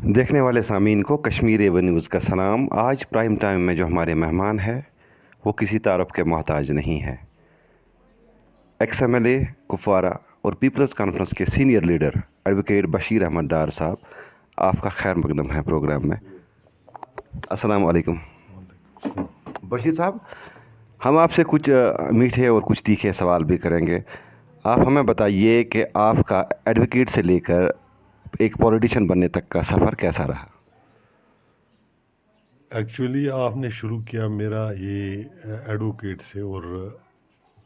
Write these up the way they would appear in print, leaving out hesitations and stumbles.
देखने वाले सामीन को कश्मीर एवन न्यूज़ का सलाम। आज प्राइम टाइम में जो हमारे मेहमान है वो किसी तारफ़ के मोहताज नहीं है। एक्स एमएलए कुपवारा और पीपल्स कॉन्फ्रेंस के senior leader advocate Bashir Ahmad Dar साहब, आपका खैर मकदम है प्रोग्राम में। अस्सलाम वालेकुम। बशीर साहब, हम आपसे कुछ मीठे और कुछ तीखे सवाल भी करेंगे। आप हमें बताइए कि आपका एडवोकेट से लेकर एक पॉलिटिशियन बनने तक का सफ़र कैसा रहा? एक्चुअली आपने शुरू किया मेरा ये एडवोकेट से और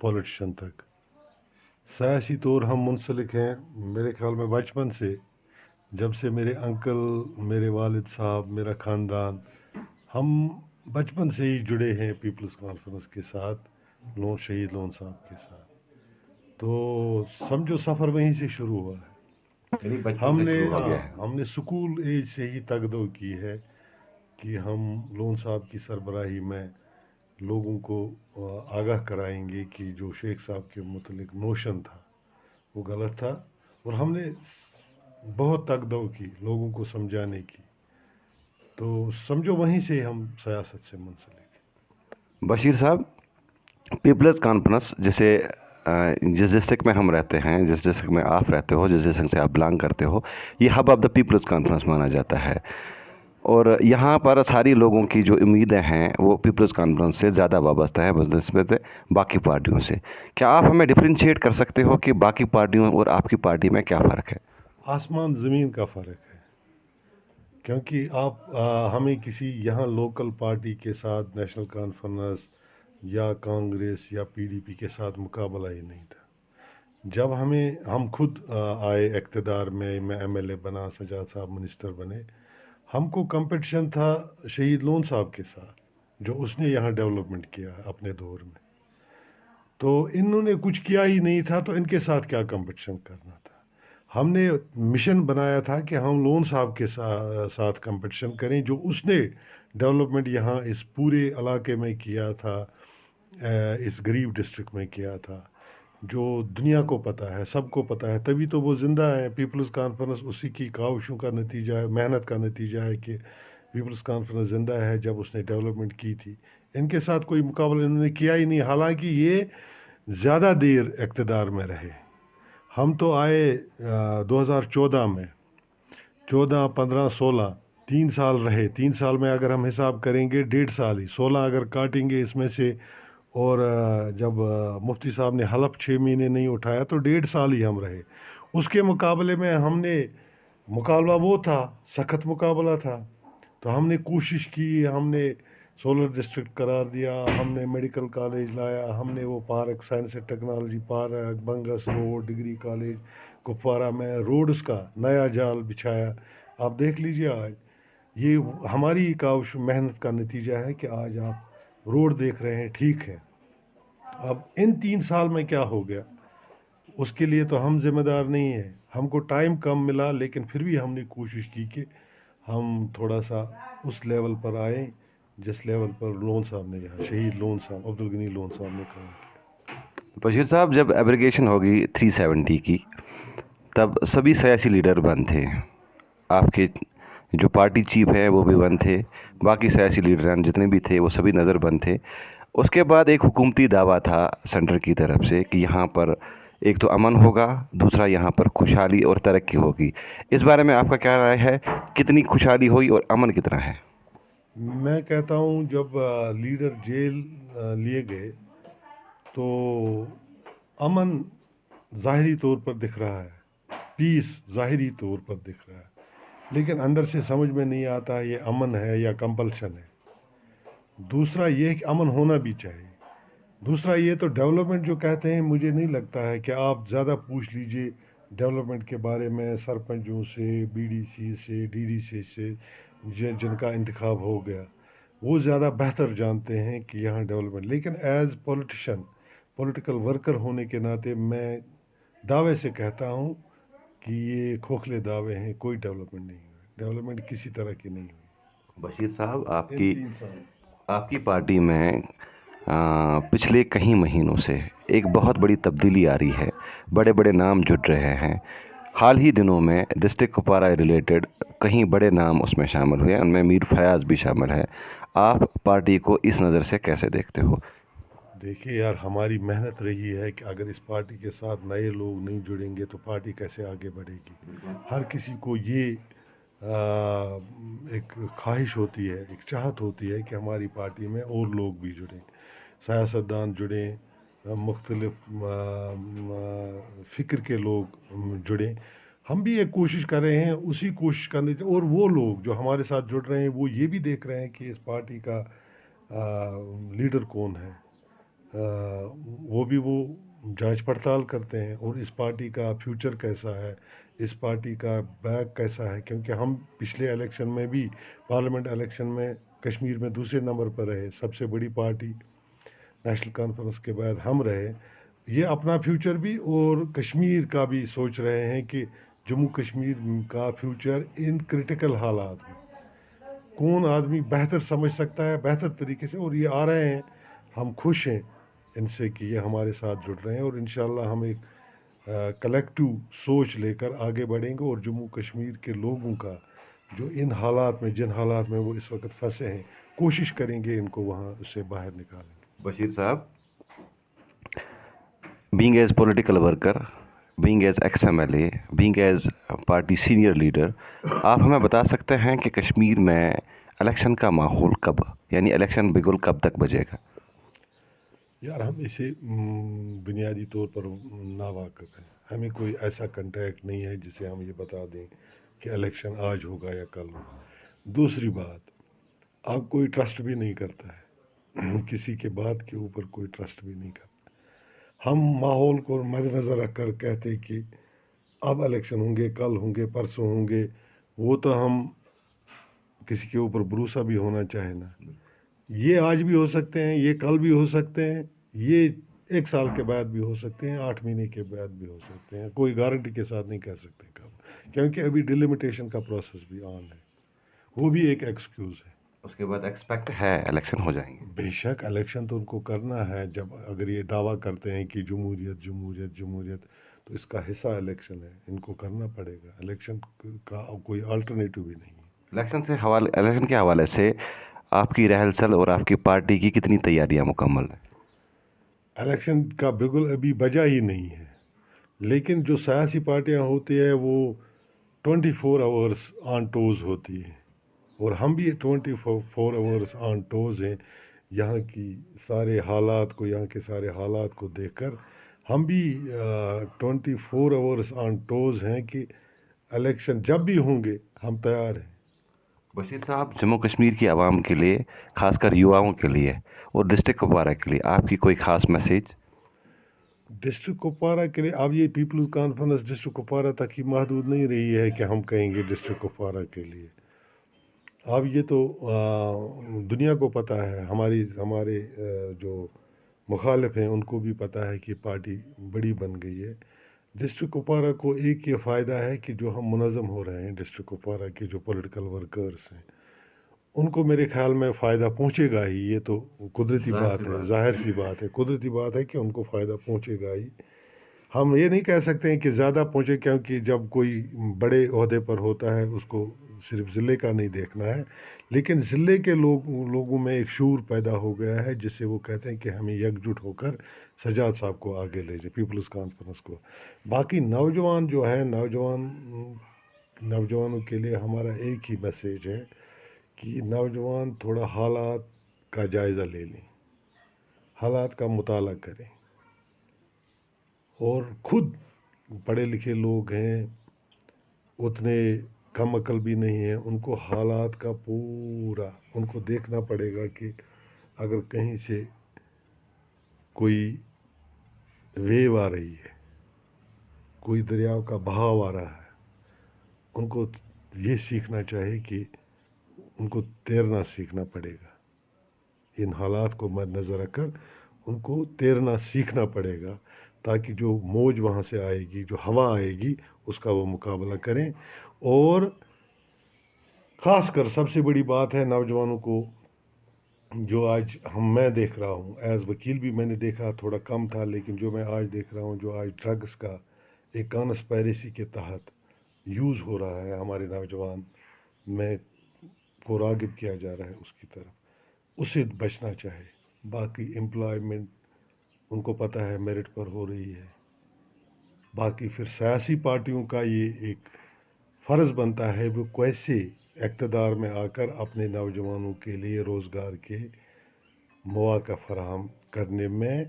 पॉलिटिशियन तक। सियासी तौर हम मुंसलिक हैं मेरे ख्याल में बचपन से, जब से मेरे अंकल, मेरे वालिद साहब, मेरा ख़ानदान, हम बचपन से ही जुड़े हैं पीपल्स कॉन्फ्रेंस के साथ, शहीद लोन साहब के साथ। तो समझो सफ़र वहीं से शुरू हुआ है। हमने स्कूल एज से ही तकदो की है कि हम लोन साहब की सरबराही में लोगों को आगाह कराएंगे कि जो शेख साहब के मुतलिक नोशन था वो गलत था, और हमने बहुत तकदो की लोगों को समझाने की। तो समझो वहीं से हम सियासत से मुंसलिक। बशीर साहब, पीपल्स कॉन्फ्रेंस जैसे जिस डिस्ट्रिक्ट में हम रहते हैं, जिस डिस्ट्रिक्ट में आप रहते हो, जिस डिस्ट्रिक्ट से आप बिलोंग करते हो, ये hub of the People's Conference माना जाता है। और यहाँ पर सारी लोगों की जो उम्मीदें हैं वो पीपल्स कॉन्फ्रेंस से ज़्यादा वाबस्ता है बनिस्बत बाकी पार्टियों से। क्या आप हमें डिफ्रेंशिएट कर सकते हो कि बाकी पार्टियों और आपकी पार्टी में क्या फ़र्क है? आसमान ज़मीन का फ़र्क है, क्योंकि आप हमें किसी यहाँ लोकल पार्टी के साथ नेशनल कॉन्फ्रेंस या कांग्रेस या पीडीपी के साथ मुकाबला ही नहीं था। जब हम खुद आए इक़्तिदार में, मैं एमएलए बना, सजाद साहब मिनिस्टर बने, हमको कंपटीशन था शहीद लोन साहब के साथ, जो उसने यहाँ डेवलपमेंट किया अपने दौर में। तो इन्होंने कुछ किया ही नहीं था, तो इनके साथ क्या कंपटीशन करना था। हमने मिशन बनाया था कि हम लोन साहब के साथ कंपटीशन करें, जो उसने डेवलपमेंट यहाँ इस पूरे इलाके में किया था, इस गरीब डिस्ट्रिक्ट में किया था, जो दुनिया को पता है, सबको पता है। तभी तो वो ज़िंदा है। पीपल्स कॉन्फ्रेंस उसी की काविशों का नतीजा है, मेहनत का नतीजा है कि पीपल्स कॉन्फ्रेंस ज़िंदा है जब उसने डेवलपमेंट की थी। इनके साथ कोई मुकाबला इन्होंने किया ही नहीं, हालांकि ये ज़्यादा देर इक़्तिदार में रहे। हम तो आए 2014 में, 14, 15, 16, 3 साल रहे। 3 साल में अगर हम हिसाब करेंगे 1.5 साल ही, 16 अगर काटेंगे इसमें से, और जब मुफ्ती साहब ने हलफ 6 महीने नहीं उठाया तो 1.5 साल ही हम रहे। उसके मुकाबले में मुकाबला वो था, सख्त मुकाबला था। तो हमने कोशिश की, हमने सोलर डिस्ट्रिक्ट करार दिया, हमने मेडिकल कॉलेज लाया, हमने वो park, science and technology park, बंगस road, degree college Kupwara में रोड्स का नया जाल बिछाया। आप देख लीजिए, आज ये हमारी काविश मेहनत का नतीजा है कि आज आप रोड देख रहे हैं, ठीक है। अब इन 3 साल में क्या हो गया, उसके लिए तो हम जिम्मेदार नहीं हैं। हमको टाइम कम मिला, लेकिन फिर भी हमने कोशिश की कि हम थोड़ा सा उस लेवल पर आए जिस लेवल पर लोन साहब ने, यहाँ शहीद लोन साहब, अब्दुल गनी लोन साहब ने काम किया। बशीर साहब, जब एब्रिगेशन होगी 370 की, तब सभी सियासी लीडर बंद थे। आपके जो पार्टी चीफ है वो भी बंद थे, बाकी सियासी लीडरान जितने भी थे वो सभी नज़र बंद थे। उसके बाद एक हुकूमती दावा था सेंटर की तरफ से कि यहाँ पर एक तो अमन होगा, दूसरा यहाँ पर खुशहाली और तरक्की होगी। इस बारे में आपका क्या राय है? कितनी खुशहाली हुई और अमन कितना है? मैं कहता हूँ, जब लीडर जेल लिए गए तो अमन ज़ाहिरी तौर पर दिख रहा है, पीस ज़ाहिरी तौर पर दिख रहा है, लेकिन अंदर से समझ में नहीं आता ये अमन है या कंपल्शन है। दूसरा ये कि अमन होना भी चाहिए। दूसरा ये तो डेवलपमेंट जो कहते हैं, मुझे नहीं लगता है कि आप ज़्यादा पूछ लीजिए डेवलपमेंट के बारे में सरपंचों से, बीडीसी से, डीडीसी से, जिनका इंतखाब हो गया, वो ज़्यादा बेहतर जानते हैं कि यहाँ डेवलपमेंट। लेकिन एज पॉलिटिशियन, पॉलिटिकल वर्कर होने के नाते मैं दावे से कहता हूँ कि ये खोखले दावे हैं, कोई डेवलपमेंट नहीं हुई, डेवलपमेंट किसी तरह की नहीं हुई बशीर साहब, इन 3 साल। आपकी पार्टी में पिछले कई महीनों से एक बहुत बड़ी तब्दीली आ रही है, बड़े बड़े नाम जुड़ रहे हैं। حال ہی دنوں میں ڈسٹرکٹ کپوارہ ریلیٹڈ کہیں بڑے نام اس میں شامل ہوئے، ان میں میر فیاض بھی شامل ہے. آپ پارٹی کو اس نظر سے کیسے دیکھتے ہو؟ دیکھیے یار، ہماری محنت رہی ہے کہ اگر اس پارٹی کے ساتھ نئے لوگ نہیں جڑیں گے تو پارٹی کیسے آگے بڑھے گی. ہر کسی کو یہ ایک خواہش ہوتی ہے، ایک چاہت ہوتی ہے کہ ہماری پارٹی میں اور لوگ بھی جڑیں، سیاستدان جڑیں، مختلف فکر کے لوگ جڑیں. ہم بھی ایک کوشش کر رہے ہیں، اسی کوشش کرنے سے، اور وہ لوگ جو ہمارے ساتھ جڑ رہے ہیں وہ یہ بھی دیکھ رہے ہیں کہ اس پارٹی کا لیڈر کون ہے. وہ جانچ پڑتال کرتے ہیں، اور اس پارٹی کا فیوچر کیسا ہے، اس پارٹی کا بیک کیسا ہے. کیونکہ ہم پچھلے الیکشن میں بھی، پارلیمنٹ الیکشن میں کشمیر میں دوسرے نمبر پر رہے، سب سے بڑی پارٹی نیشنل کانفرنس کے بعد ہم رہے. یہ اپنا فیوچر بھی اور کشمیر کا بھی سوچ رہے ہیں کہ جموں کشمیر کا فیوچر ان کرٹیکل حالات میں کون آدمی بہتر سمجھ سکتا ہے بہتر طریقے سے. اور یہ آ رہے ہیں، ہم خوش ہیں ان سے کہ یہ ہمارے ساتھ جڑ رہے ہیں، اور انشاءاللہ ہم ایک کلیکٹیو سوچ لے کر آگے بڑھیں گے، اور جموں کشمیر کے لوگوں کا جو ان حالات میں، جن حالات میں وہ اس وقت پھنسے ہیں، کوشش کریں گے ان کو وہاں سے باہر نکالیں گے. بشیر صاحب، being as political worker, being as ex-MLA, being as party senior leader, آپ ہمیں بتا سکتے ہیں کہ کشمیر میں الیکشن کا ماحول کب، یعنی الیکشن بگل کب تک بجے گا؟ یار ہم اسے بنیادی طور پر ناواقف ہیں. ہمیں کوئی ایسا کنٹیکٹ نہیں ہے جسے ہم یہ بتا دیں کہ الیکشن آج ہوگا یا کل ہوگا. دوسری بات، اب کوئی ٹرسٹ بھی نہیں کرتا ہے، کسی کے بات کے اوپر کوئی ٹرسٹ بھی نہیں کرتا. ہم ماحول کو مد نظر رکھ کر کہتے کہ اب الیکشن ہوں گے، کل ہوں گے، پرسوں ہوں گے. وہ تو ہم کسی کے اوپر بھروسہ بھی ہونا چاہے نا. یہ آج بھی ہو سکتے ہیں، یہ کل بھی ہو سکتے ہیں، یہ 1 سال کے بعد بھی ہو سکتے ہیں، 8 مہینے کے بعد بھی ہو سکتے ہیں. کوئی گارنٹی کے ساتھ نہیں کہہ سکتے کب، کیونکہ ابھی ڈیلیمیٹیشن کا پروسیس بھی آن ہے. وہ بھی ایک ایکسکیوز ہے. اس کے بعد ایکسپیکٹ ہے الیکشن ہو جائیں گے؟ بے شک الیکشن تو ان کو کرنا ہے. جب اگر یہ دعویٰ کرتے ہیں کہ جمہوریت جمہوریت جمہوریت، تو اس کا حصہ الیکشن ہے، ان کو کرنا پڑے گا. الیکشن کا کوئی آلٹرنیٹو بھی نہیں ہے. الیکشن کے حوالے سے آپ کی رہل اور آپ کی پارٹی کی کتنی تیاریاں مکمل ہیں؟ الیکشن کا بگل ابھی بجا ہی نہیں ہے، لیکن جو سیاسی پارٹیاں ہوتی ہیں وہ 24 آورس آن ٹوز ہوتی ہیں، اور ہم بھی 24 آورس آن ٹوز ہیں. یہاں کی سارے حالات کو، یہاں کے سارے حالات کو دیکھ کر ہم بھی 24 آورس آن ٹوز ہیں کہ الیکشن جب بھی ہوں گے ہم تیار ہیں. بشیر صاحب، جموں کشمیر کی عوام کے لیے، خاص کر یواؤں کے لیے اور ڈسٹرکٹ کپوارہ کے لیے آپ کی کوئی خاص میسیج؟ ڈسٹرکٹ کپوارہ کے لیے اب یہ پیپلز کانفرنس ڈسٹرکٹ کپوارہ تک ہی محدود نہیں رہی ہے کہ ہم کہیں گے ڈسٹرکٹ کپوارہ کے لیے. اب یہ تو دنیا کو پتہ ہے، ہمارے جو مخالف ہیں ان کو بھی پتہ ہے کہ پارٹی بڑی بن گئی ہے. ڈسٹرکٹ کپوارہ کو ایک یہ فائدہ ہے کہ جو ہم منظم ہو رہے ہیں ڈسٹرکٹ کپوارہ کے جو پولیٹیکل ورکرز ہیں، ان کو میرے خیال میں فائدہ پہنچے گا ہی. یہ تو قدرتی بات ہے، ظاہر سی بات ہے، قدرتی بات ہے کہ ان کو فائدہ پہنچے گا ہی. ہم یہ نہیں کہہ سکتے ہیں کہ زیادہ پہنچے، کیونکہ جب کوئی بڑے عہدے پر ہوتا ہے اس کو صرف ضلع کا نہیں دیکھنا ہے، لیکن ضلع کے لوگوں میں ایک شعور پیدا ہو گیا ہے جس سے وہ کہتے ہیں کہ ہمیں یکجٹ ہو کر سجاد صاحب کو آگے لے جائیں، پیپلز کانفرنس کو. باقی نوجوان جو ہیں، نوجوانوں کے لیے ہمارا ایک ہی میسیج ہے کہ نوجوان تھوڑا حالات کا جائزہ لے لیں، حالات کا مطالعہ کریں. اور خود پڑھے لکھے لوگ ہیں، اتنے کم عقل بھی نہیں ہیں، ان کو حالات کا پورا ان کو دیکھنا پڑے گا کہ اگر کہیں سے کوئی ویو آ رہی ہے، کوئی دریاؤ کا بہاؤ آ رہا ہے، ان کو یہ سیکھنا چاہیے کہ ان کو تیرنا سیکھنا پڑے گا. ان حالات کو مد نظر رکھ کر ان کو تیرنا سیکھنا پڑے گا، تاکہ جو موج وہاں سے آئے گی، جو ہوا آئے گی، اس کا وہ مقابلہ کریں. اور خاص کر سب سے بڑی بات ہے نوجوانوں کو، جو آج میں دیکھ رہا ہوں ایز وکیل بھی میں نے دیکھا، تھوڑا کم تھا، لیکن جو میں آج دیکھ رہا ہوں، جو آج ڈرگس کا एक कॉन्स्पायरेसी के तहत यूज़ हो रहा है, हमारे नौजवान में को राग़िब किया जा रहा है उसकी तरफ, उससे बचना चाहिए। बाकी एम्प्लॉयमेंट उनको पता है मेरिट पर हो रही है। बाकी फिर सियासी पार्टियों का ये एक फ़र्ज़ बनता है वो कैसे इक़्तिदार में आकर अपने नौजवानों के लिए रोज़गार के मौक़ा फ़राहम करने में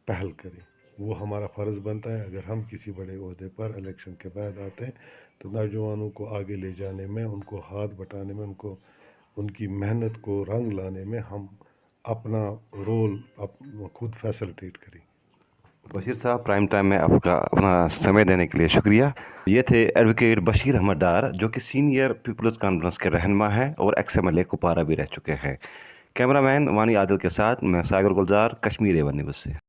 पहल करें। वो हमारा फ़र्ज़ बनता है। अगर हम किसी बड़े ओहदे पर इलेक्शन के बाद आते हैं तो नौजवानों को आगे ले जाने में, उनको हाथ बटाने में, उनकी मेहनत को रंग लाने में हम अपना रोल खुद फैसिलिटेट करें। बशीर साहब, प्राइम टाइम में आपका अपना समय देने के लिए शुक्रिया। ये थे एडवोकेट बशीर अहमद डार, जो कि सीनियर पीपल्स कॉन्फ्रेंस के रहनुमा हैं और XMLA कुपवारा भी रह चुके हैं। कैमरामैन वानी आदिल के साथ मैं सागर गुलजार, कश्मीर A1 न्यूज़ से।